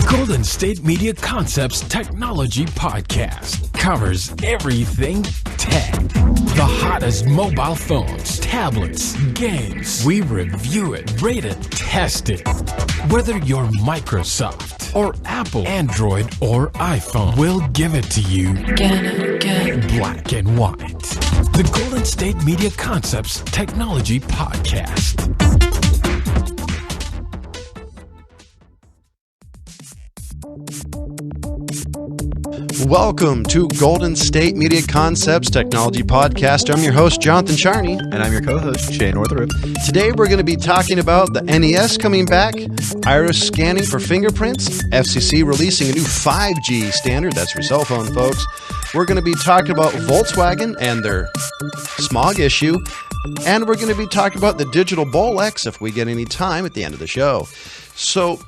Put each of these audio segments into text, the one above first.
Golden State Media Concepts Technology Podcast covers everything tech. The hottest mobile phones, tablets, games. We review it, rate it, test it. Whether you're Microsoft or Apple, Android or iPhone, we'll give it to you black and white. The Golden State Media Concepts Technology Podcast. Welcome to Golden State Media Concepts Technology Podcast. I'm your host, Jonathan Charney. And I'm your co-host, Shay Northrup. Today we're going to be talking about the NES coming back, iris scanning for fingerprints, FCC releasing a new 5G standard, that's for cell phone folks. We're going to be talking about Volkswagen and their smog issue, and we're going to be talking about the Digital Bolex if we get any time at the end of the show. So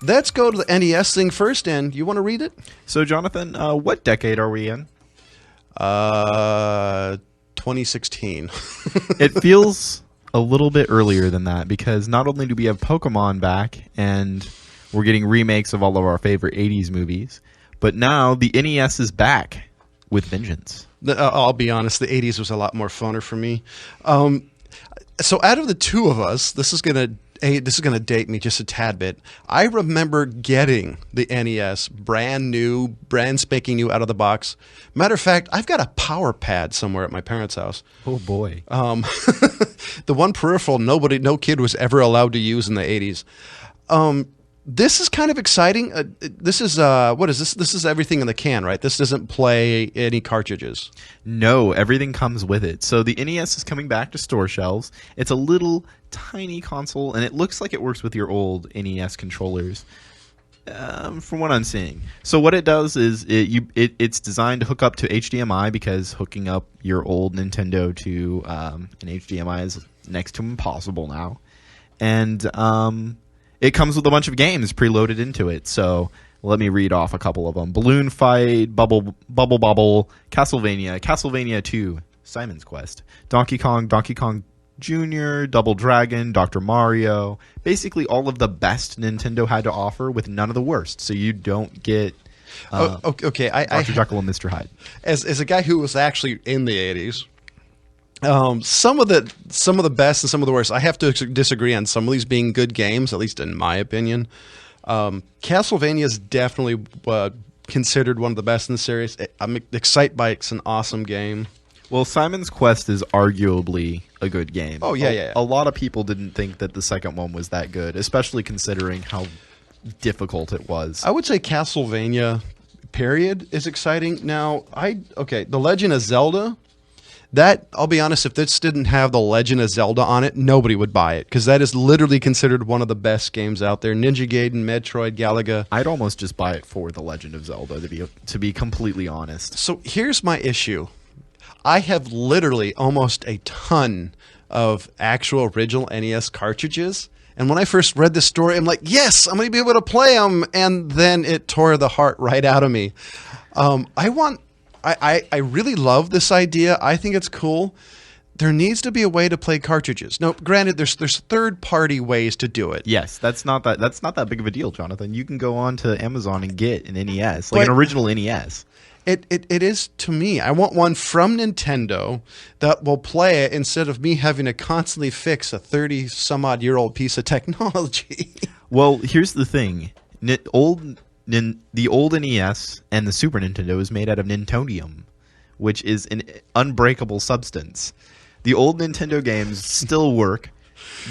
let's go to the NES thing first, and you want to read it? So, Jonathan, what decade are we in? 2016. It feels a little bit earlier than that, because not only do we have Pokemon back, and we're getting remakes of all of our favorite 80s movies, but now the NES is back with vengeance. I'll be honest, the 80s was a lot more funner for me. So out of the two of us, this is going to date me just a tad bit. I remember getting the NES brand spanking new out of the box. Matter of fact, I've got a power pad somewhere at my parents' house. Oh boy. The one peripheral no kid was ever allowed to use in the 80s. This is kind of exciting. This is what is this? This is everything in the can, right? This doesn't play any cartridges. No, everything comes with it. So the NES is coming back to store shelves. It's a little tiny console, and it looks like it works with your old NES controllers, from what I'm seeing. So what it does is it's designed to hook up to HDMI, because hooking up your old Nintendo to an HDMI is next to impossible now. And it comes with a bunch of games preloaded into it. So let me read off a couple of them. Balloon Fight, Bubble Bobble, Castlevania 2, Simon's Quest, Donkey Kong Jr., Double Dragon, Dr. Mario. Basically all of the best Nintendo had to offer with none of the worst. So you don't get okay. Dr. Jekyll and Mr. Hyde. As a guy who was actually in the 80s, some of the best and some of the worst. I have to disagree on some of these being good games, at least in my opinion. Castlevania is definitely considered one of the best in the series. I'm excited by it. It's an awesome game. Well, Simon's Quest is arguably a good game. Oh, yeah. A lot of people didn't think that the second one was that good, especially considering how difficult it was. I would say Castlevania, period, is exciting. Now, The Legend of Zelda, that, I'll be honest, if this didn't have The Legend of Zelda on it, nobody would buy it, because that is literally considered one of the best games out there. Ninja Gaiden, Metroid, Galaga. I'd almost just buy it for The Legend of Zelda, to be completely honest. So here's my issue. I have literally almost a ton of actual original NES cartridges, and when I first read this story, I'm like, yes, I'm going to be able to play them, and then it tore the heart right out of me. I really love this idea. I think it's cool. There needs to be a way to play cartridges. Now, granted, there's third-party ways to do it. Yes, that's not that big of a deal, Jonathan. You can go on to Amazon and get an NES, an original NES. It is to me. I want one from Nintendo that will play it instead of me having to constantly fix a 30-some-odd-year-old piece of technology. Well, here's the thing. The old NES and the Super Nintendo is made out of Nintonium, which is an unbreakable substance. The old Nintendo games still work.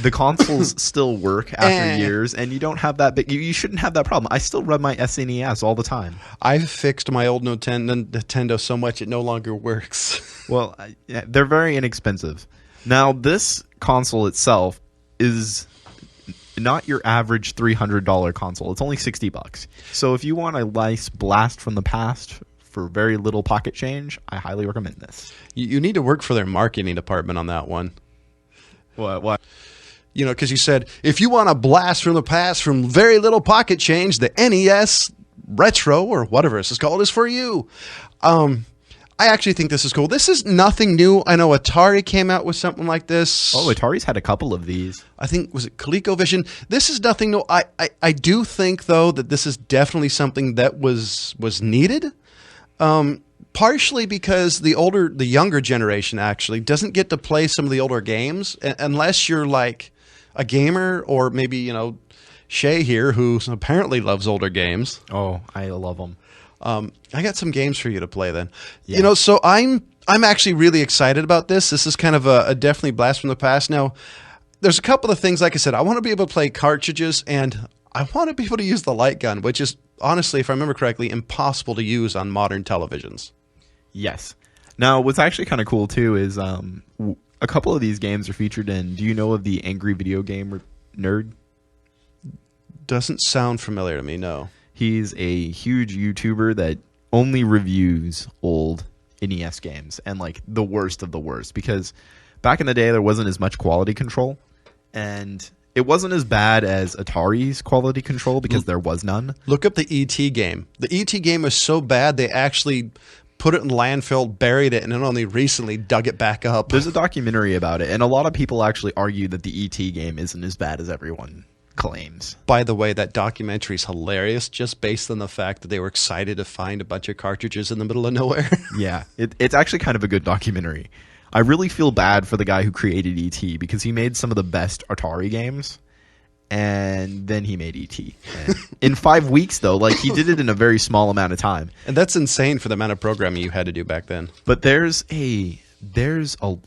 The consoles still work after years, and you don't have that. You shouldn't have that problem. I still run my SNES all the time. I've fixed my old Nintendo so much it no longer works. Well, they're very inexpensive. Now, this console itself is not your average $300 console. It's only $60. So if you want a nice blast from the past for very little pocket change, I highly recommend this. You need to work for their marketing department on that one. What? You know, because you said, if you want a blast from the past from very little pocket change, the NES Retro, or whatever this is called, is for you. I actually think this is cool. This is nothing new. I know Atari came out with something like this. Oh, Atari's had a couple of these. I think, was it ColecoVision? This is nothing new. I do think, though, that this is definitely something that was needed. Partially because the younger generation actually doesn't get to play some of the older games unless you're like a gamer, or maybe, you know, Shay here, who apparently loves older games. Oh, I love them. I got some games for you to play then. Yeah. You know, so I'm actually really excited about this. This is kind of a definitely blast from the past. Now, there's a couple of things, like I said, I want to be able to play cartridges, and I want to be able to use the light gun, which is, honestly, if I remember correctly, impossible to use on modern televisions. Yes. Now, what's actually kind of cool, too, is a couple of these games are featured in, do you know of the Angry Video Game Nerd? Doesn't sound familiar to me, no. He's a huge YouTuber that only reviews old NES games, and like the worst of the worst, because back in the day there wasn't as much quality control, and it wasn't as bad as Atari's quality control because there was none. Look up the E.T. game. The E.T. game was so bad they actually put it in landfill, buried it, and then only recently dug it back up. There's a documentary about it, and a lot of people actually argue that the E.T. game isn't as bad as everyone claims. By the way, that documentary is hilarious, just based on the fact that they were excited to find a bunch of cartridges in the middle of nowhere. Yeah, it's actually kind of a good documentary. I really feel bad for the guy who created E.T. because he made some of the best Atari games, and then he made E.T. In 5 weeks, though, like, he did it in a very small amount of time. And that's insane for the amount of programming you had to do back then. But there's a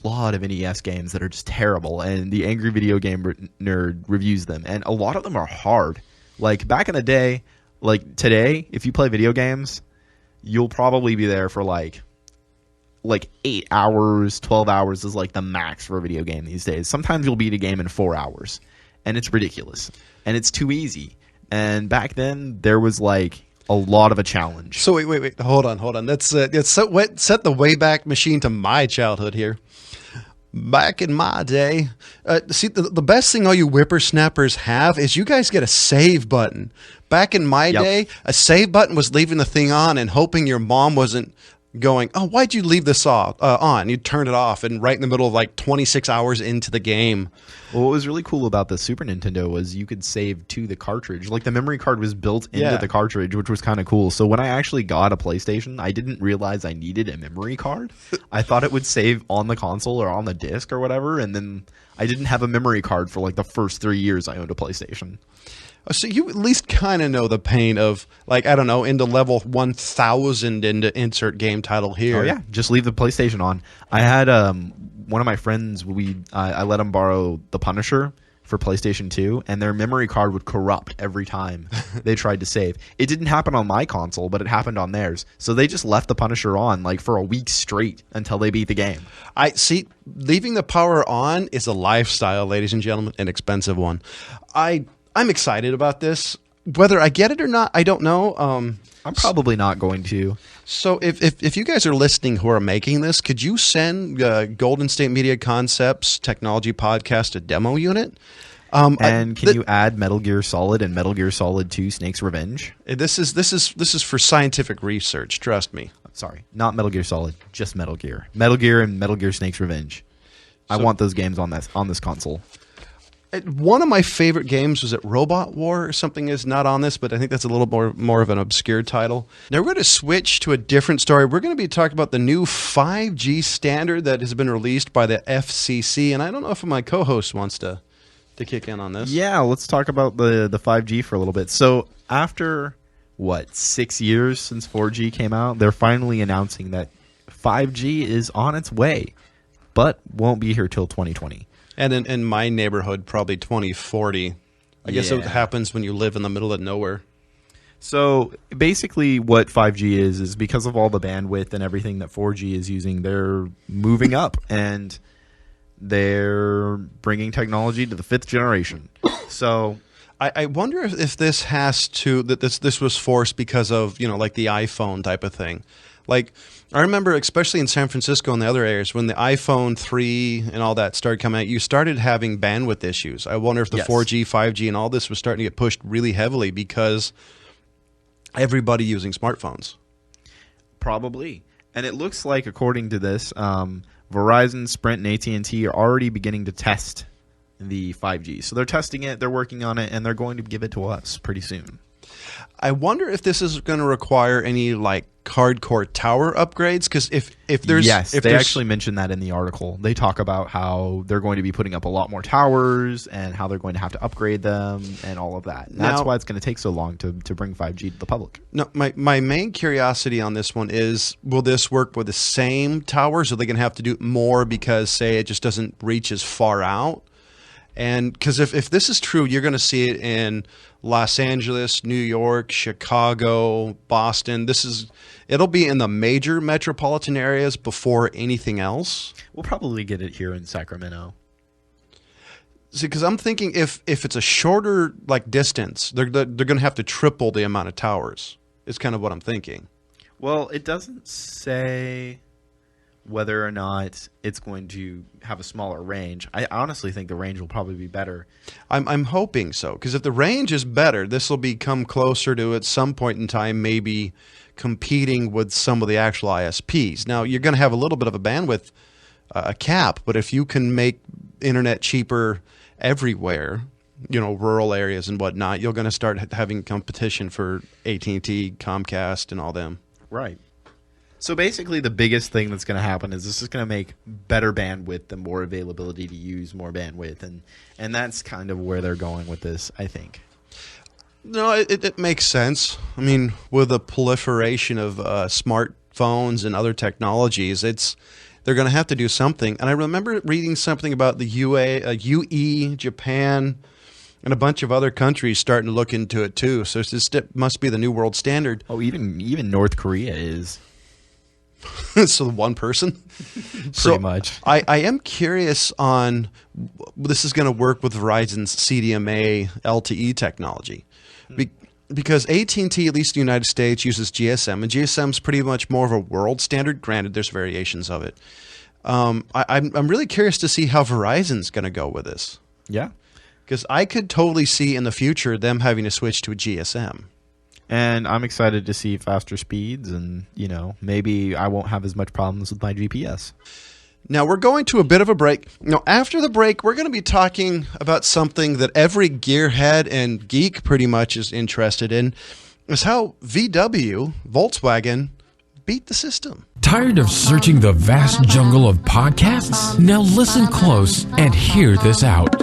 lot of NES games that are just terrible, and the Angry Video Game Nerd reviews them, and a lot of them are hard. Like, back in the day, like today, if you play video games, you'll probably be there for like 8 hours, 12 hours is like the max for a video game these days. Sometimes you'll beat a game in 4 hours, and it's ridiculous, and it's too easy. And back then, there was like a lot of a challenge. So wait, hold on. Let's set the Wayback Machine to my childhood here. Back in my day, see, the best thing all you whippersnappers have is you guys get a save button. Back in my day, a save button was leaving the thing on and hoping your mom wasn't going, oh, why'd you leave this on? You'd turn it off, and right in the middle of like 26 hours into the game. Well, what was really cool about the Super Nintendo was you could save to the cartridge. Like, the memory card was built into the cartridge, which was kind of cool. So when I actually got a PlayStation, I didn't realize I needed a memory card. I thought it would save on the console or on the disc or whatever, and then I didn't have a memory card for like the first 3 years I owned a PlayStation. So you at least kind of know the pain of, like, I don't know, into level 1000 into insert game title here. Oh, yeah. Just leave the PlayStation on. I had one of my friends, I let him borrow The Punisher for PlayStation 2, and their memory card would corrupt every time they tried to save. It didn't happen on my console, but it happened on theirs. So they just left The Punisher on like for a week straight until they beat the game. I see, leaving the power on is a lifestyle, ladies and gentlemen, an expensive one. I'm excited about this. Whether I get it or not, I don't know. I'm probably not going to. So if you guys are listening who are making this, could you send Golden State Media Concepts Technology Podcast a demo unit? And can you add Metal Gear Solid and Metal Gear Solid 2 Snake's Revenge? This is for scientific research. Trust me. Sorry, not Metal Gear Solid, just Metal Gear. Metal Gear and Metal Gear Snake's Revenge. I want those games on this console. One of my favorite games was Robot War or something, is not on this, but I think that's a little more of an obscure title. Now we're going to switch to a different story. We're going to be talking about the new 5G standard that has been released by the FCC, and I don't know if my co-host wants to kick in on this. Yeah, let's talk about the 5G for a little bit. So after, 6 years since 4G came out, they're finally announcing that 5G is on its way, but won't be here till 2020. And in my neighborhood, probably 2040. I guess it happens when you live in the middle of nowhere. So basically what 5G is because of all the bandwidth and everything that 4G is using, they're moving up and they're bringing technology to the 5th generation. So I wonder if this has to, that this was forced because of, like the iPhone type of thing. Like, I remember, especially in San Francisco and the other areas, when the iPhone 3 and all that started coming out, you started having bandwidth issues. I wonder if the 4G, 5G, and all this was starting to get pushed really heavily because everybody using smartphones. Probably. And it looks like, according to this, Verizon, Sprint, and AT&T are already beginning to test the 5G. So they're testing it, they're working on it, and they're going to give it to us pretty soon. I wonder if this is going to require any like hardcore tower upgrades, because if there's they actually mentioned that in the article. They talk about how they're going to be putting up a lot more towers and how they're going to have to upgrade them and all of that. And that's why it's going to take so long to bring 5G to the public. No, my main curiosity on this one is, will this work with the same towers? Are they going to have to do more because, say, it just doesn't reach as far out? And because if this is true, you're going to see it in Los Angeles, New York, Chicago, Boston. It'll be in the major metropolitan areas before anything else. We'll probably get it here in Sacramento. See, because I'm thinking if it's a shorter like distance, they're going to have to triple the amount of towers. Is kind of what I'm thinking. Well, it doesn't say whether or not it's going to have a smaller range. I honestly think the range will probably be better. I'm hoping so, because if the range is better, this will become closer to, at some point in time, maybe competing with some of the actual ISPs. Now, you're going to have a little bit of a bandwidth cap, but if you can make internet cheaper everywhere, rural areas and whatnot, you're going to start having competition for AT&T, Comcast, and all them. Right. So basically the biggest thing that's going to happen is this is going to make better bandwidth and more availability to use more bandwidth. And that's kind of where they're going with this, I think. No, it makes sense. I mean, with the proliferation of smartphones and other technologies, they're going to have to do something. And I remember reading something about the UE, Japan, and a bunch of other countries starting to look into it too. So it must be the new world standard. Oh, even North Korea is. So one person? Pretty much. I am curious on this is going to work with Verizon's CDMA LTE technology. Because AT&T, at least in the United States, uses GSM, and GSM is pretty much more of a world standard. Granted, there's variations of it. I'm really curious to see how Verizon's going to go with this. Yeah. Because I could totally see in the future them having to switch to a GSM. And I'm excited to see faster speeds, and maybe I won't have as much problems with my GPS. Now we're going to a bit of a break. Now after the break, we're going to be talking about something that every gearhead and geek pretty much is interested in, is how VW, Volkswagen, beat the system. Tired of searching the vast jungle of podcasts? Now listen close and hear this out.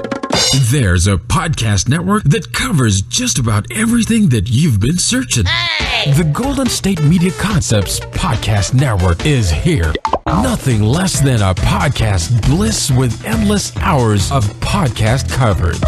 There's a podcast network that covers just about everything that you've been searching. Hey! The Golden State Media Concepts Podcast Network is here. Nothing less than a podcast bliss with endless hours of podcast coverage.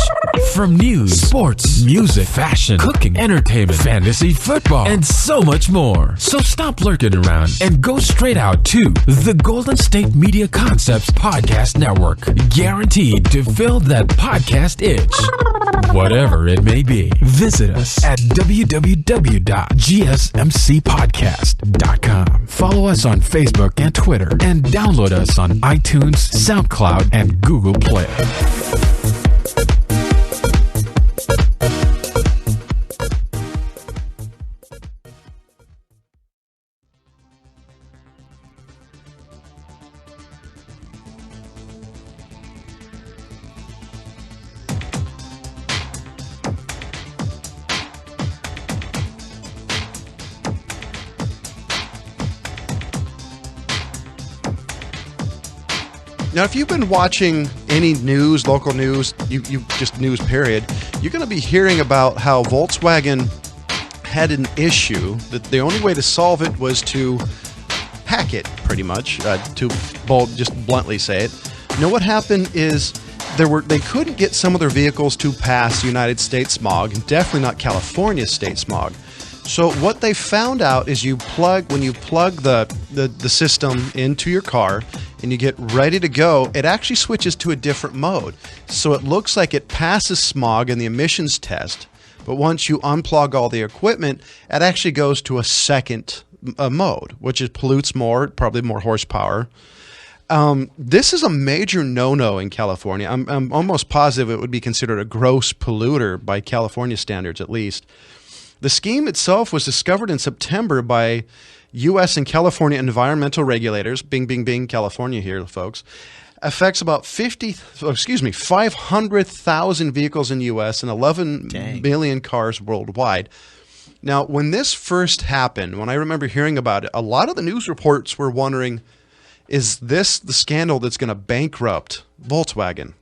From news, sports, music, fashion, cooking, entertainment, fantasy, football, and so much more. So stop lurking around and go straight out to the Golden State Media Concepts Podcast Network. Guaranteed to fill that podcast itch. Whatever it may be. Visit us at www.gsmcpodcast.com. Follow us on Facebook and Twitter, and download us on iTunes, SoundCloud, and Google Play. Now, if you've been watching any news, local news, you just news period, you're going to be hearing about how Volkswagen had an issue that the only way to solve it was to hack it, pretty much, to just bluntly say it. Now, what happened is they couldn't get some of their vehicles to pass United States smog, and definitely not California state smog. So what they found out is when you plug the system into your car and you get ready to go, it actually switches to a different mode. So it looks like it passes smog in the emissions test, but once you unplug all the equipment, it actually goes to a second mode, which pollutes more, probably more horsepower. This is a major no-no in California. I'm almost positive it would be considered a gross polluter by California standards, at least. The scheme itself was discovered in September by U.S. and California environmental regulators, bing, bing, bing, California here, folks, affects about 500,000 vehicles in the U.S. and 11 million cars worldwide. Now, when this first happened, when I remember hearing about it, a lot of the news reports were wondering, is this the scandal that's going to bankrupt Volkswagen?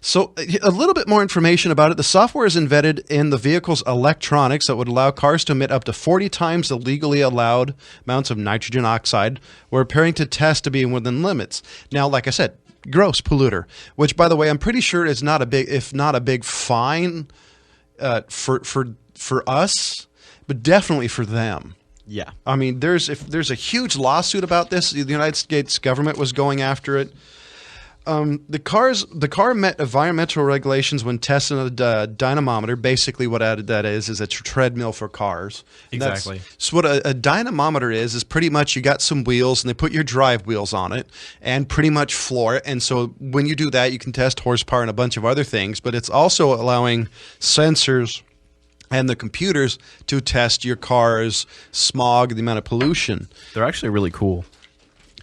So a little bit more information about it. The software is embedded in the vehicle's electronics that would allow cars to emit up to 40 times the legally allowed amounts of nitrogen oxide. We're preparing to test to be within limits. Now, like I said, gross polluter, which, by the way, I'm pretty sure is not a big, if not a big fine for us, but definitely for them. Yeah. I mean, there's a huge lawsuit about this. The United States government was going after it. The car met environmental regulations when testing a dynamometer. Basically, what that is a treadmill for cars. Exactly. So what a dynamometer is pretty much you got some wheels and they put your drive wheels on it and pretty much floor it. And so when you do that, you can test horsepower and a bunch of other things. But it's also allowing sensors and the computers to test your car's smog, the amount of pollution. They're actually really cool.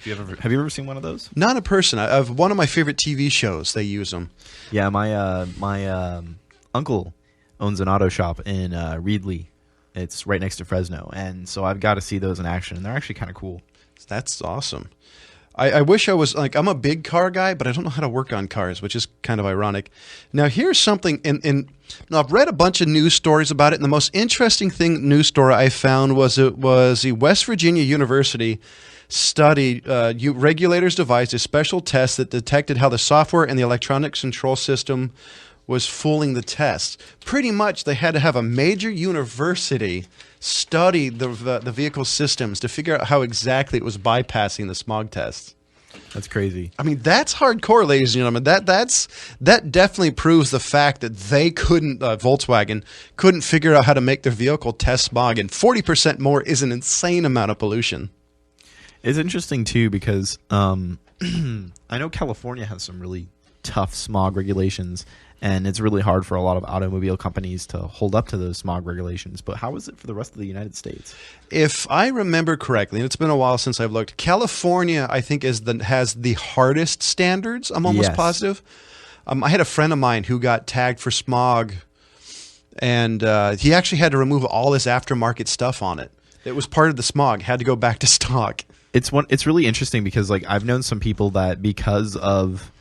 Have you ever seen one of those? Not in person. Of one of my favorite TV shows, they use them. Yeah, my uncle owns an auto shop in Reedley. It's right next to Fresno, and so I've got to see those in action. And they're actually kind of cool. That's awesome. I wish I was like, I'm a big car guy, but I don't know how to work on cars, which is kind of ironic. Now, here's something now I've read a bunch of news stories about it, and the most interesting news story I found was the West Virginia University study. Regulators devised a special test that detected how the software and the electronic control system was fooling the test. Pretty much, they had to have a major university study the vehicle systems to figure out how exactly it was bypassing the smog tests. That's crazy. I mean, that's hardcore, ladies and gentlemen. That definitely proves the fact that they couldn't, Volkswagen couldn't figure out how to make their vehicle test smog, and 40% more is an insane amount of pollution. It's interesting too because I know California has some really tough smog regulations, and it's really hard for a lot of automobile companies to hold up to those smog regulations. But how is it for the rest of the United States? If I remember correctly, and it's been a while since I've looked, California, I think, has the hardest standards. I'm almost positive. I had a friend of mine who got tagged for smog, and he actually had to remove all his aftermarket stuff on it. It was part of the smog. Had to go back to stock. It's really interesting because like I've known some people that because of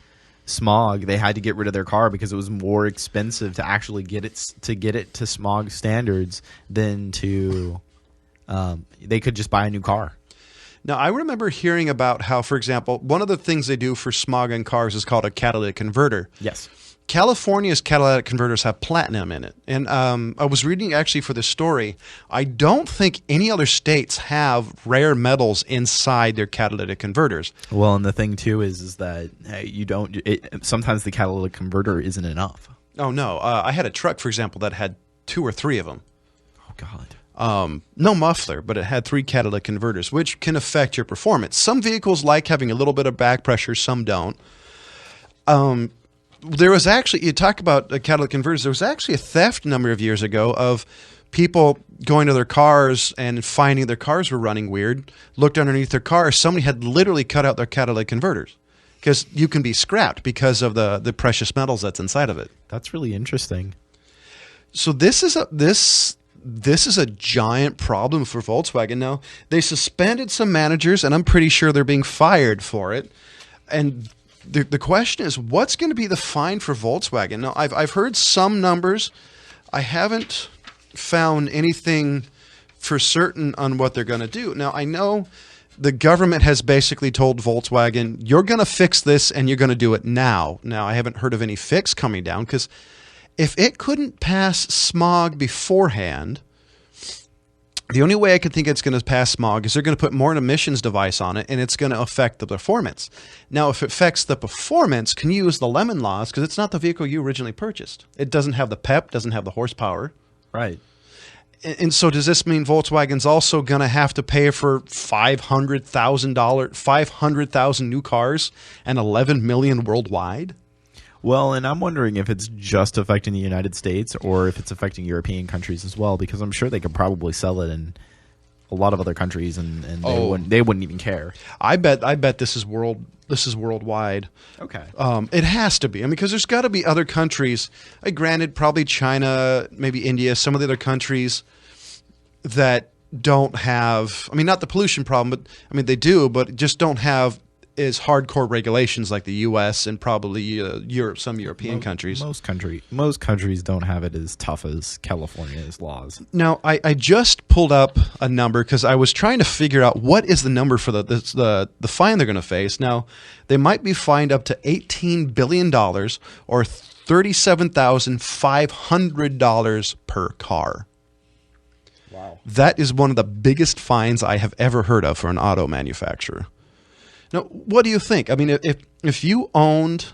smog they had to get rid of their car because it was more expensive to actually get it to smog standards than to they could just buy a new car. Now, I remember hearing about how, for example, one of the things they do for smog in cars is called a catalytic converter. Yes. California's catalytic converters have platinum in it. And I was reading actually for this story, I don't think any other states have rare metals inside their catalytic converters. Well, and the thing too is that sometimes the catalytic converter isn't enough. Oh, no. I had a truck, for example, that had 2 or 3 of them. Oh, God. No muffler, but it had 3 catalytic converters, which can affect your performance. Some vehicles like having a little bit of back pressure, some don't. There was actually, you talk about catalytic converters, there was actually a theft a number of years ago of people going to their cars and finding their cars were running weird, looked underneath their car, somebody had literally cut out their catalytic converters because you can be scrapped because of the precious metals that's inside of it. That's really interesting. So this is a giant problem for Volkswagen now. They suspended some managers, and I'm pretty sure they're being fired for it. And the question is, what's going to be the fine for Volkswagen? Now, I've heard some numbers. I haven't found anything for certain on what they're going to do. Now, I know the government has basically told Volkswagen, you're going to fix this and you're going to do it now. Now, I haven't heard of any fix coming down because if it couldn't pass smog beforehand, the only way I could think it's going to pass smog is they're going to put more emissions device on it, and it's going to affect the performance. Now, if it affects the performance, can you use the lemon laws? Because it's not the vehicle you originally purchased. It doesn't have the pep, doesn't have the horsepower. Right. And so does this mean Volkswagen's also going to have to pay for $500,000 new cars and 11 million worldwide? Well, and I'm wondering if it's just affecting the United States or if it's affecting European countries as well, because I'm sure they could probably sell it in a lot of other countries, and Oh. they wouldn't even care. I bet this is worldwide. Okay. It has to be. I mean, because there's got to be other countries. Granted, probably China, maybe India, some of the other countries that don't have. I mean, not the pollution problem, but I mean they do, but just don't have as hardcore regulations like the U.S. and probably Europe, some European countries. Most countries don't have it as tough as California's laws. Now, I just pulled up a number because I was trying to figure out what is the number for the fine they're going to face. Now, they might be fined up to $18 billion or $37,500 per car. Wow. That is one of the biggest fines I have ever heard of for an auto manufacturer. Now, what do you think? I mean, if you owned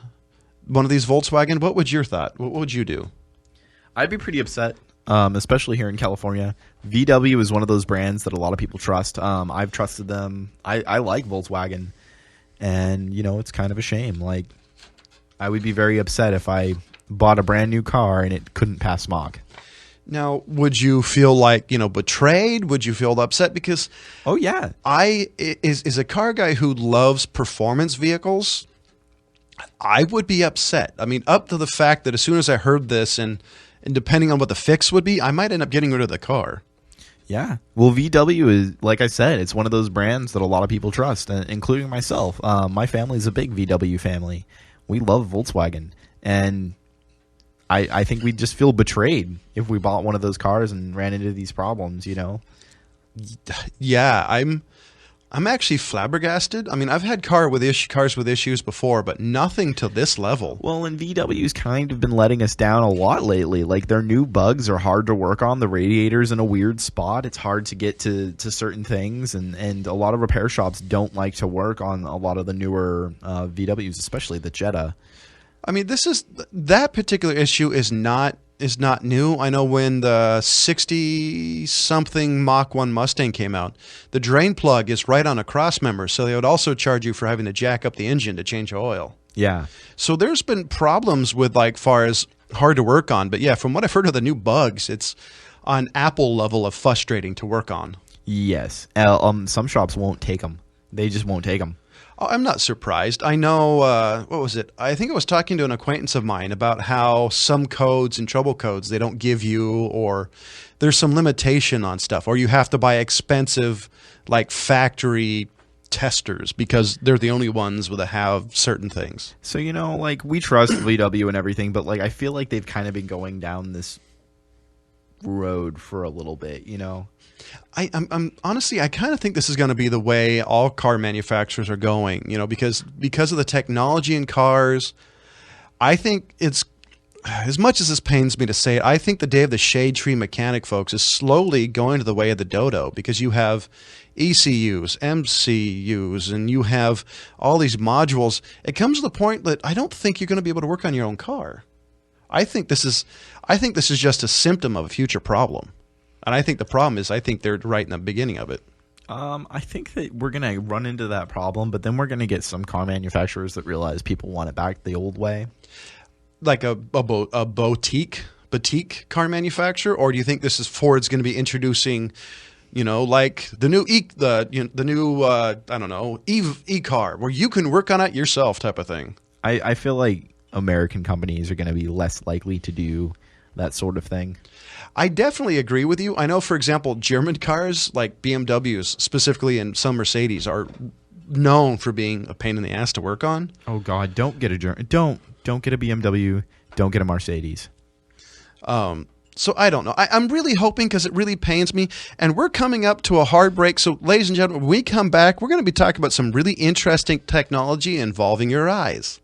one of these Volkswagen, what would your thought? What would you do? I'd be pretty upset, especially here in California. VW is one of those brands that a lot of people trust. I've trusted them. I like Volkswagen, and it's kind of a shame. Like, I would be very upset if I bought a brand new car and it couldn't pass smog. Now, would you feel like, betrayed? Would you feel upset? Because oh yeah, is a car guy who loves performance vehicles. I would be upset. I mean, up to the fact that as soon as I heard this and depending on what the fix would be, I might end up getting rid of the car. Yeah. Well, VW is, like I said, it's one of those brands that a lot of people trust, including myself. My family's a big VW family. We love Volkswagen, and I think we'd just feel betrayed if we bought one of those cars and ran into these problems, Yeah, I'm actually flabbergasted. I mean, I've had cars with issues before, but nothing to this level. Well, and VW's kind of been letting us down a lot lately. Like, their new bugs are hard to work on. The radiator's in a weird spot. It's hard to get to certain things, and a lot of repair shops don't like to work on a lot of the newer VWs, especially the Jetta. I mean, that particular issue is not new. I know when the 60-something Mach 1 Mustang came out, the drain plug is right on a cross member, so they would also charge you for having to jack up the engine to change oil. Yeah. So there's been problems with, like, far as hard to work on. But yeah, from what I've heard of the new bugs, it's on Apple level of frustrating to work on. Yes. Some shops won't take them. They just won't take them. Oh, I'm not surprised. I know, what was it? I think I was talking to an acquaintance of mine about how some codes and trouble codes they don't give you, or there's some limitation on stuff, or you have to buy expensive, like, factory testers because they're the only ones that have certain things. So, like, we trust VW and everything, but, like, I feel like they've kind of been going down this road for a little bit, I'm honestly, I kind of think this is going to be the way all car manufacturers are going, because of the technology in cars. I think it's, as much as this pains me to say it, I think the day of the shade tree mechanic, folks, is slowly going to the way of the dodo, because you have ECUs, MCUs, and you have all these modules. It comes to the point that I don't think you're going to be able to work on your own car. I think this is just a symptom of a future problem. And I think the problem is, I think they're right in the beginning of it. I think that we're going to run into that problem, but then we're going to get some car manufacturers that realize people want it back the old way. Like a boutique car manufacturer? Or do you think this is Ford's going to be introducing, like the new e-car, where you can work on it yourself type of thing? I feel like American companies are going to be less likely to do that sort of thing. I definitely agree with you. I know, for example, German cars like BMWs, specifically, and some Mercedes, are known for being a pain in the ass to work on. Oh God, don't get a don't get a BMW, don't get a Mercedes. So I don't know. I'm really hoping, because it really pains me, and we're coming up to a hard break. So, ladies and gentlemen, when we come back, we're going to be talking about some really interesting technology involving your eyes.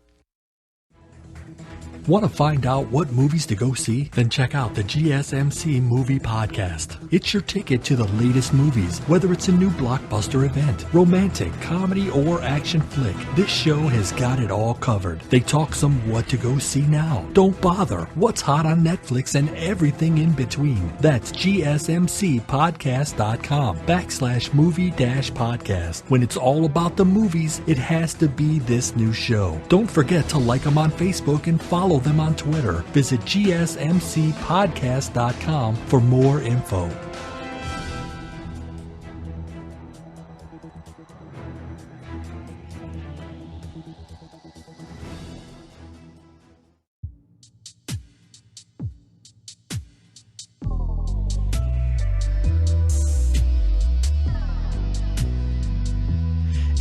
Want to find out what movies to go see? Then check out the GSMC Movie Podcast. It's your ticket to the latest movies, whether it's a new blockbuster event, romantic, comedy, or action flick. This show has got it all covered. They talk some what to go see now, don't bother, what's hot on Netflix, and everything in between. That's gsmcpodcast.com/movie-podcast. When it's all about the movies, it has to be this new show. Don't forget to like them on Facebook and follow them on Twitter. Visit gsmcpodcast.com for more info.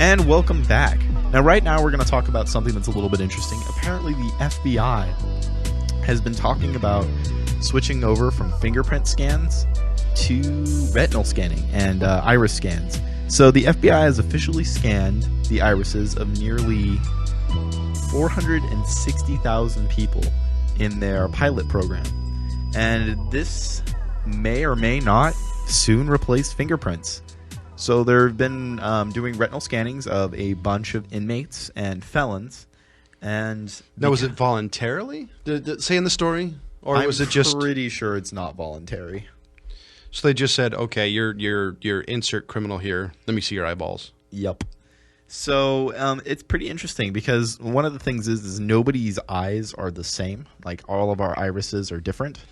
And welcome back. Now, right now, we're going to talk about something that's a little bit interesting. Apparently, the FBI has been talking about switching over from fingerprint scans to retinal scanning and iris scans. So the FBI has officially scanned the irises of nearly 460,000 people in their pilot program. And this may or may not soon replace fingerprints. So they've been doing retinal scannings of a bunch of inmates and felons. And now, was it voluntarily? Did it say in the story? Or was it just... I'm pretty sure it's not voluntary. So they just said, okay, you're insert criminal here. Let me see your eyeballs. Yep. So it's pretty interesting because one of the things is nobody's eyes are the same. Like, all of our irises are different.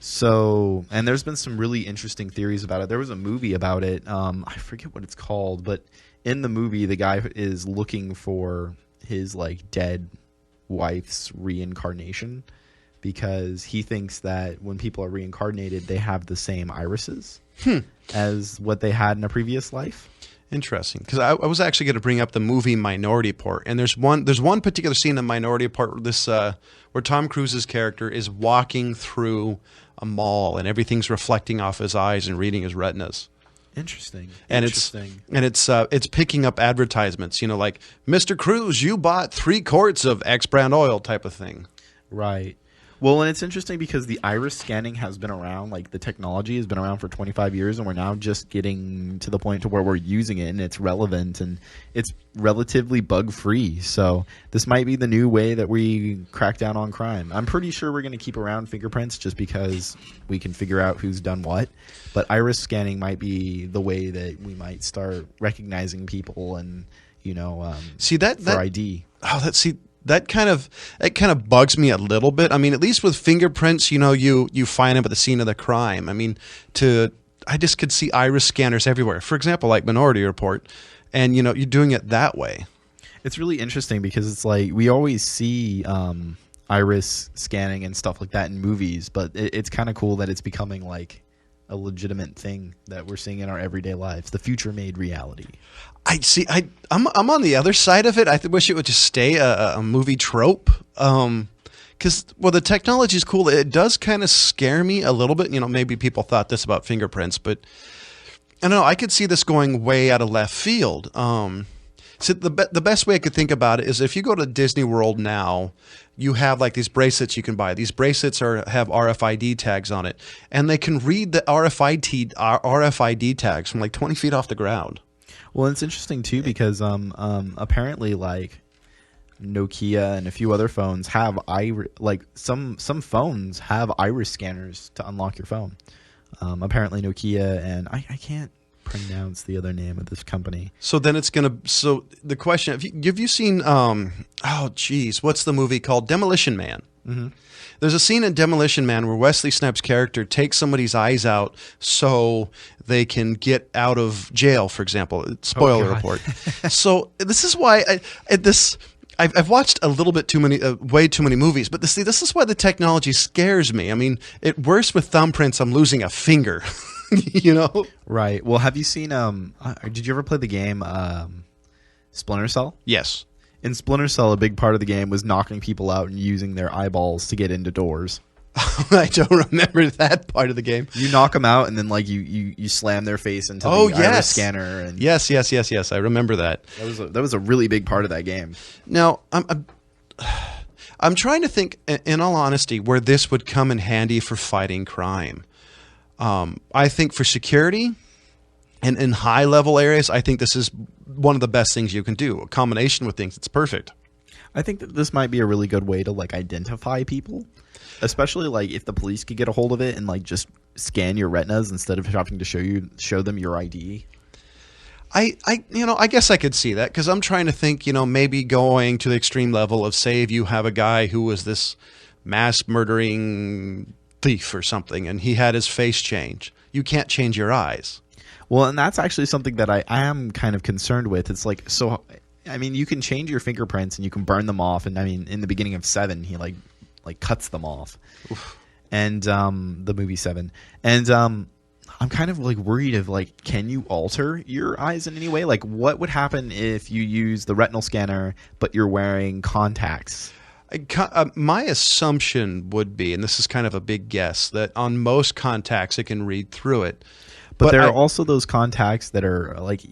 So, and there's been some really interesting theories about it. There was a movie about it. I forget what it's called, but in the movie, the guy is looking for his like dead wife's reincarnation because he thinks that when people are reincarnated, they have the same irises as what they had in a previous life. Interesting, because I was actually going to bring up the movie Minority Report, and there's one particular scene in Minority Report where Tom Cruise's character is walking through a mall and everything's reflecting off his eyes and reading his retinas. Interesting. And it's picking up advertisements, like Mr. Cruise, you bought 3 quarts of X brand oil type of thing. Right. Well, and it's interesting because the iris scanning has been around, like the technology has been around for 25 years, and we're now just getting to the point to where we're using it, and it's relevant, and it's relatively bug-free. So this might be the new way that we crack down on crime. I'm pretty sure we're going to keep around fingerprints just because we can figure out who's done what. But iris scanning might be the way that we might start recognizing people and, for ID. That kind of bugs me a little bit. I mean, at least with fingerprints, you find them at the scene of the crime. I mean, I just could see iris scanners everywhere. For example, like Minority Report, and you're doing it that way. It's really interesting because it's like we always see iris scanning and stuff like that in movies, but it's kind of cool that it's becoming like a legitimate thing that we're seeing in our everyday lives. The future made reality. I'm on the other side of it. I wish it would just stay a movie trope. Because, the technology is cool. It does kind of scare me a little bit. Maybe people thought this about fingerprints, but I don't know. I could see this going way out of left field. So the best way I could think about it is if you go to Disney World now, you have like these bracelets you can buy. These bracelets have RFID tags on it, and they can read the RFID tags from like 20 feet off the ground. Well, it's interesting too because apparently like Nokia and a few other phones have some phones have iris scanners to unlock your phone. Apparently Nokia and I can't pronounce the other name of this company. So then it's gonna. So the question: have you seen? What's the movie called? Demolition Man. Mm-hmm. There's a scene in Demolition Man where Wesley Snipes' character takes somebody's eyes out so they can get out of jail, for example. Spoiler report. So this is why I've watched a little bit too many, way too many movies. But this is why the technology scares me. I mean, worse with thumbprints, I'm losing a finger. Right. Well, have you seen? Did you ever play the game Splinter Cell? Yes. In Splinter Cell, a big part of the game was knocking people out and using their eyeballs to get into doors. I don't remember that part of the game. You knock them out, and then like you slam their face into the iris scanner. And yes. I remember that. That was a really big part of that game. Now, I'm trying to think, in all honesty, where this would come in handy for fighting crime. I think for security and in high-level areas, I think this is one of the best things you can do. A combination with things, it's perfect. I think that this might be a really good way to like identify people, especially like if the police could get a hold of it and like just scan your retinas instead of having to show them your ID. I guess I could see that because I'm trying to think, maybe going to the extreme level of, say, if you have a guy who was this mass murdering thief or something and he had his face change. You can't change your eyes. Well, and that's actually something that I am kind of concerned with. It's like, so, I mean, you can change your fingerprints and you can burn them off. And I mean, in the beginning of 7, he like cuts them off. Oof. And the movie 7. And I'm kind of like worried of like, can you alter your eyes in any way? Like, what would happen if you use the retinal scanner but you're wearing contacts? My assumption would be, and this is kind of a big guess, that on most contacts it can read through it. But there are also those contacts that are like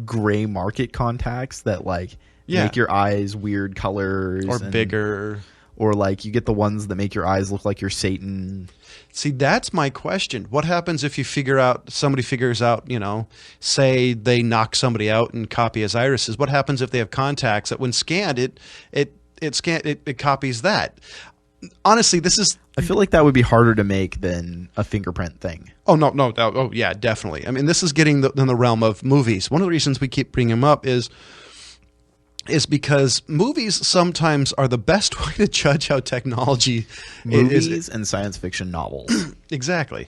gray market contacts that like make your eyes weird colors or bigger. Or like you get the ones that make your eyes look like you're Satan. See, that's my question. What happens if somebody figures out, say they knock somebody out and copy his irises? What happens if they have contacts that when scanned, it copies that? Honestly, I feel like that would be harder to make than a fingerprint thing. Oh, no. Oh, yeah, definitely. I mean, this is getting in the realm of movies. One of the reasons we keep bringing them up is because movies sometimes are the best way to judge how technology movies and science fiction novels. Exactly.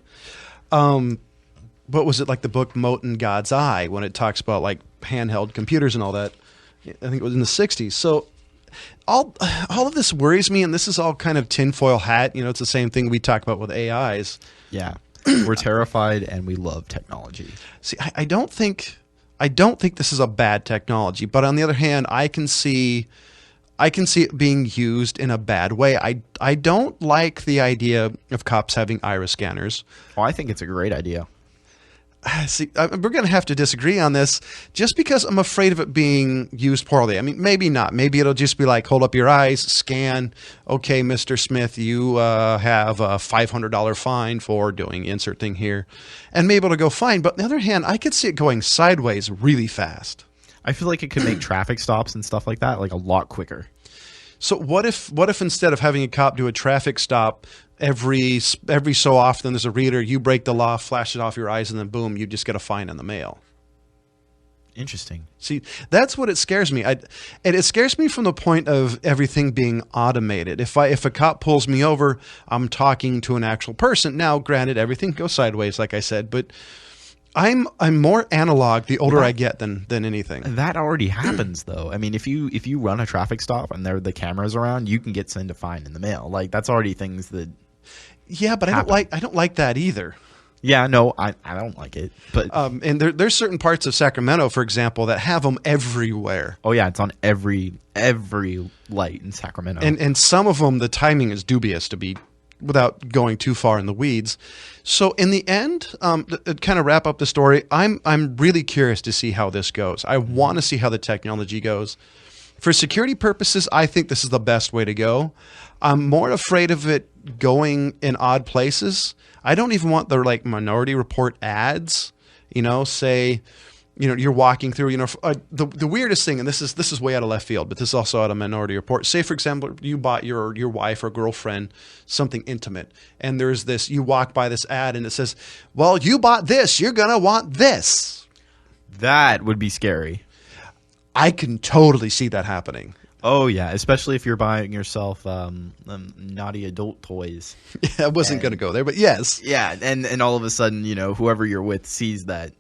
What was it, like the book Mote in God's Eye, when it talks about like handheld computers and all that? I think it was in the 60s. So all of this worries me, and this is all kind of tinfoil hat. It's the same thing we talk about with AIs. Yeah. We're terrified and we love technology. See, I don't think this is a bad technology, but on the other hand, I can see it being used in a bad way. I don't like the idea of cops having iris scanners. Oh, I think it's a great idea. See, we're going to have to disagree on this just because I'm afraid of it being used poorly. I mean, maybe not. Maybe it'll just be like, hold up your eyes, scan. Okay, Mr. Smith, you have a $500 fine for doing insert thing here. And maybe it'll go fine. But on the other hand, I could see it going sideways really fast. I feel like it could make traffic stops and stuff like that like a lot quicker. So what if instead of having a cop do a traffic stop every so often there's a reader, you break the law, flash it off your eyes, and then boom, you just get a fine in the mail? Interesting. See, that's what it scares me. And it scares me from the point of everything being automated. If a cop pulls me over, I'm talking to an actual person. Now, granted, everything goes sideways, like I said, but I'm more analog the older I get than anything. That already happens, though. I mean, if you run a traffic stop and there are the cameras around, you can get sent a fine in the mail. Like, that's already things that. Yeah, but happen. I don't like that either. Yeah, no, I don't like it. But and there's certain parts of Sacramento, for example, that have them everywhere. Oh yeah, it's on every light in Sacramento. And some of them, the timing is dubious, without going too far in the weeds. So in the end, to kind of wrap up the story, I'm really curious to see how this goes. I want to see how the technology goes. For security purposes, I think this is the best way to go. I'm more afraid of it going in odd places. I don't even want the like Minority Report ads, say, you're walking through, the weirdest thing, and this is way out of left field, but this is also out of Minority Report. Say, for example, you bought your wife or girlfriend something intimate, and there's this, you walk by this ad and it says, well, you bought this, you're going to want this. That would be scary. I can totally see that happening. Oh, yeah, especially if you're buying yourself naughty adult toys. Yeah, I wasn't going to go there, but yes. Yeah, and all of a sudden, whoever you're with sees that.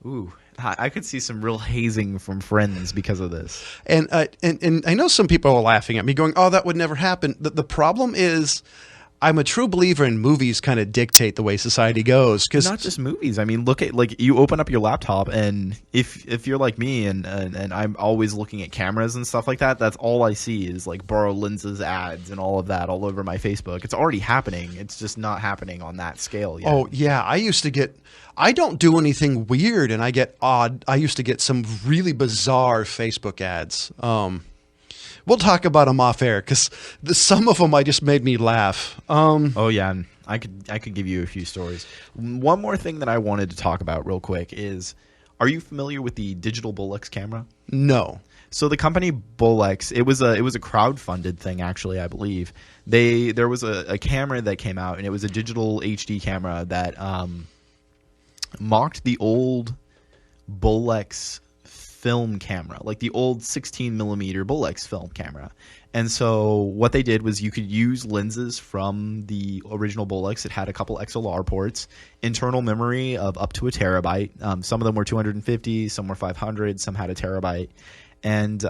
Ooh, I could see some real hazing from friends because of this. And I know some people are laughing at me going, oh, that would never happen. The problem is I'm a true believer in movies kind of dictate the way society goes. Not just movies. I mean, look at, like, you open up your laptop, and if you're like me and I'm always looking at cameras and stuff like that, that's all I see is, like, borrow lenses ads and all of that all over my Facebook. It's already happening. It's just not happening on that scale yet. Oh, yeah. I don't do anything weird, and I used to get some really bizarre Facebook ads. We'll talk about them off air because some of them just made me laugh. Oh yeah, I could give you a few stories. One more thing that I wanted to talk about real quick is, are you familiar with the digital Bolex camera? No. So the company Bolex, it was a crowdfunded thing, actually, I believe. There was a camera that came out, and it was a digital HD camera that mocked the old Bolex film camera, like the old 16 millimeter Bolex film camera. And so what they did was you could use lenses from the original Bolex. It had a couple XLR ports, internal memory of up to a terabyte. Some of them were 250, some were 500, some had a terabyte. And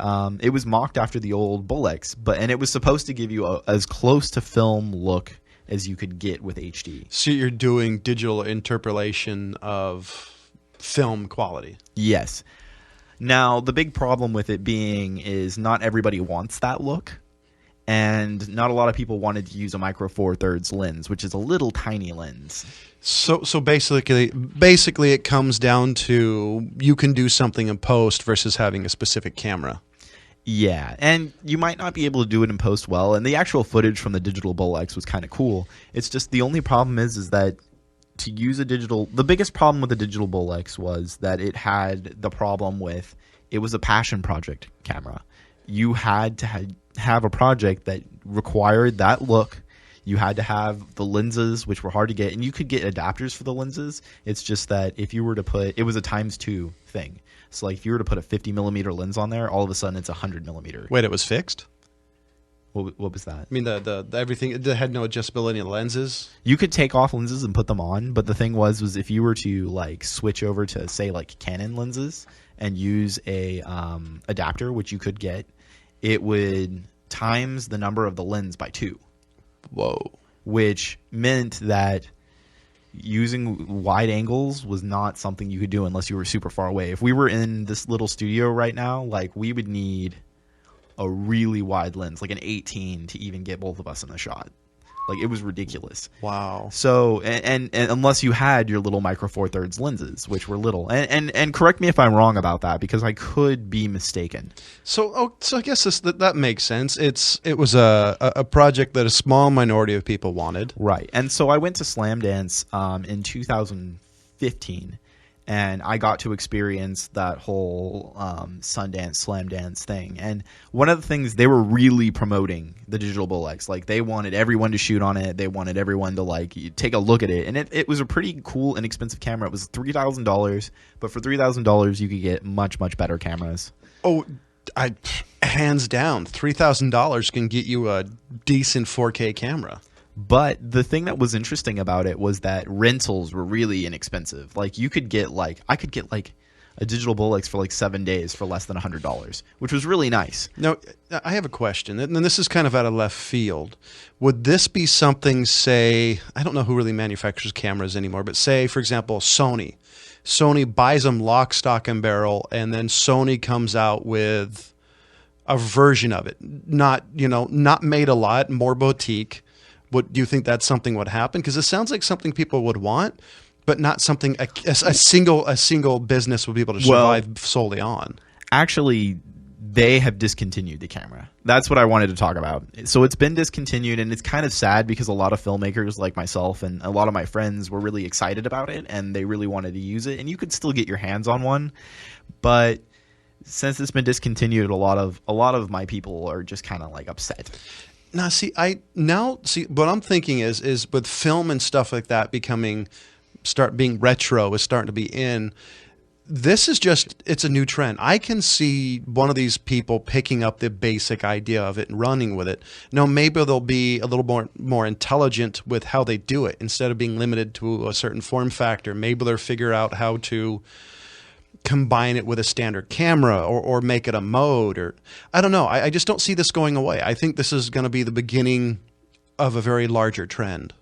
it was mocked after the old Bolex, and it was supposed to give you as close to film look as you could get with HD. So you're doing digital interpolation of film quality. Yes. Now, the big problem with it being is not everybody wants that look, and not a lot of people wanted to use a Micro Four Thirds lens, which is a little tiny lens. So basically it comes down to you can do something in post versus having a specific camera. Yeah, and you might not be able to do it in post well, and the actual footage from the digital Bolex was kind of cool. It's just the only problem is that to use a digital, the biggest problem with the digital Bolex was that it had the problem with it was a passion project camera. You had to have a project that required that look. You had to have the lenses, which were hard to get, and you could get adapters for the lenses. It's just that if you were to put, it was a ×2 thing. So like if you were to put a 50 millimeter lens on there, all of a sudden it's 100 millimeter. Wait, it was fixed? What was that? I mean, the everything, it had no adjustability in the lenses? You could take off lenses and put them on, but the thing was if you were to like switch over to say like Canon lenses and use a adapter, which you could get, it would times the number of the lens by 2. Whoa. Which meant that using wide angles was not something you could do unless you were super far away. If we were in this little studio right now, like we would need a really wide lens, like an 18 to even get both of us in the shot. Like it was ridiculous. Wow. So and unless you had your little Micro Four Thirds lenses, which were little, and correct me if I'm wrong about that because I could be mistaken. So I guess that makes sense. It was a project that a small minority of people wanted. Right. And so I went to Slam Dance in 2015, and I got to experience that whole Sundance Slam Dance thing. And one of the things, they were really promoting the digital Bolex. Like they wanted everyone to shoot on it. They wanted everyone to like take a look at it. And it was a pretty cool, inexpensive camera. It was $3,000, but for $3,000 you could get much, much better cameras. Oh, hands down, $3,000 can get you a decent 4K camera. But the thing that was interesting about it was that rentals were really inexpensive. Like you could get I could get a digital Bolex for like 7 days for less than $100, which was really nice. Now, I have a question, and this is kind of out of left field. Would this be something, say, I don't know who really manufactures cameras anymore, but say, for example, Sony. Sony buys them lock, stock, and barrel, and then Sony comes out with a version of it. Not made a lot, more boutique. Do you think that's something would happen? Because it sounds like something people would want, but not something a single business would be able to survive solely on. Actually, they have discontinued the camera. That's what I wanted to talk about. So it's been discontinued, and it's kind of sad because a lot of filmmakers like myself and a lot of my friends were really excited about it, and they really wanted to use it. And you could still get your hands on one, but since it's been discontinued, a lot of my people are just kind of like upset. Now, what I'm thinking is with film and stuff like that start being retro, is starting to be in. This is it's a new trend. I can see one of these people picking up the basic idea of it and running with it. Now, maybe they'll be a little more intelligent with how they do it instead of being limited to a certain form factor. Maybe they'll figure out how to combine it with a standard camera or make it a mode, or I don't know. I just don't see this going away. I think this is going to be the beginning of a very larger trend.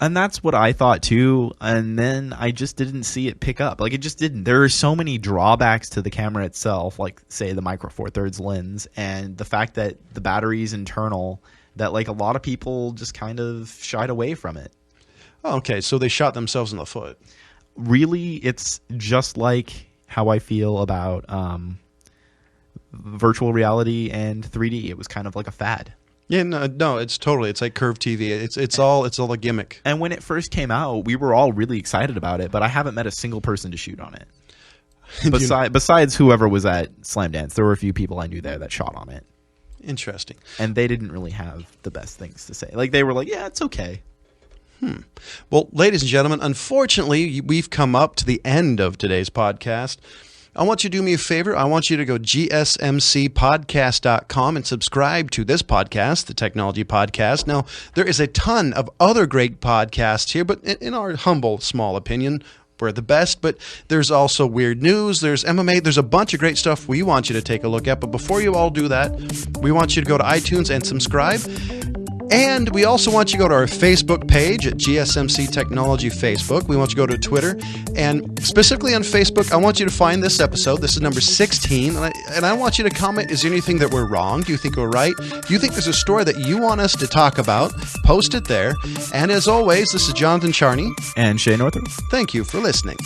And that's what I thought too, and then I just didn't see it pick up. Like it just didn't. There are so many drawbacks to the camera itself, like say the Micro Four Thirds lens, and the fact that the battery's internal, that like a lot of people just kind of shied away from it. Oh, okay, so they shot themselves in the foot. Really, it's just like how I feel about virtual reality and 3D. It was kind of like a fad. Yeah, no, it's like curved TV. It's all a gimmick. And when it first came out, we were all really excited about it, but I haven't met a single person to shoot on it. Besides whoever was at Slam Dance, there were a few people I knew there that shot on it. Interesting. And they didn't really have the best things to say. Like they were like, yeah, it's okay. Well, ladies and gentlemen, unfortunately, we've come up to the end of today's podcast. I want you to do me a favor. I want you to go gsmcpodcast.com and subscribe to this podcast, the Technology Podcast. Now, there is a ton of other great podcasts here, but in our humble, small opinion, we're the best. But there's also Weird News, there's MMA, there's a bunch of great stuff we want you to take a look at. But before you all do that, we want you to go to iTunes and subscribe. And we also want you to go to our Facebook page at GSMC Technology Facebook. We want you to go to Twitter. And specifically on Facebook, I want you to find this episode. This is number 16. And I want you to comment, is there anything that we're wrong? Do you think we're right? Do you think there's a story that you want us to talk about? Post it there. And as always, this is Jonathan Charney. And Shay Northrup. Thank you for listening.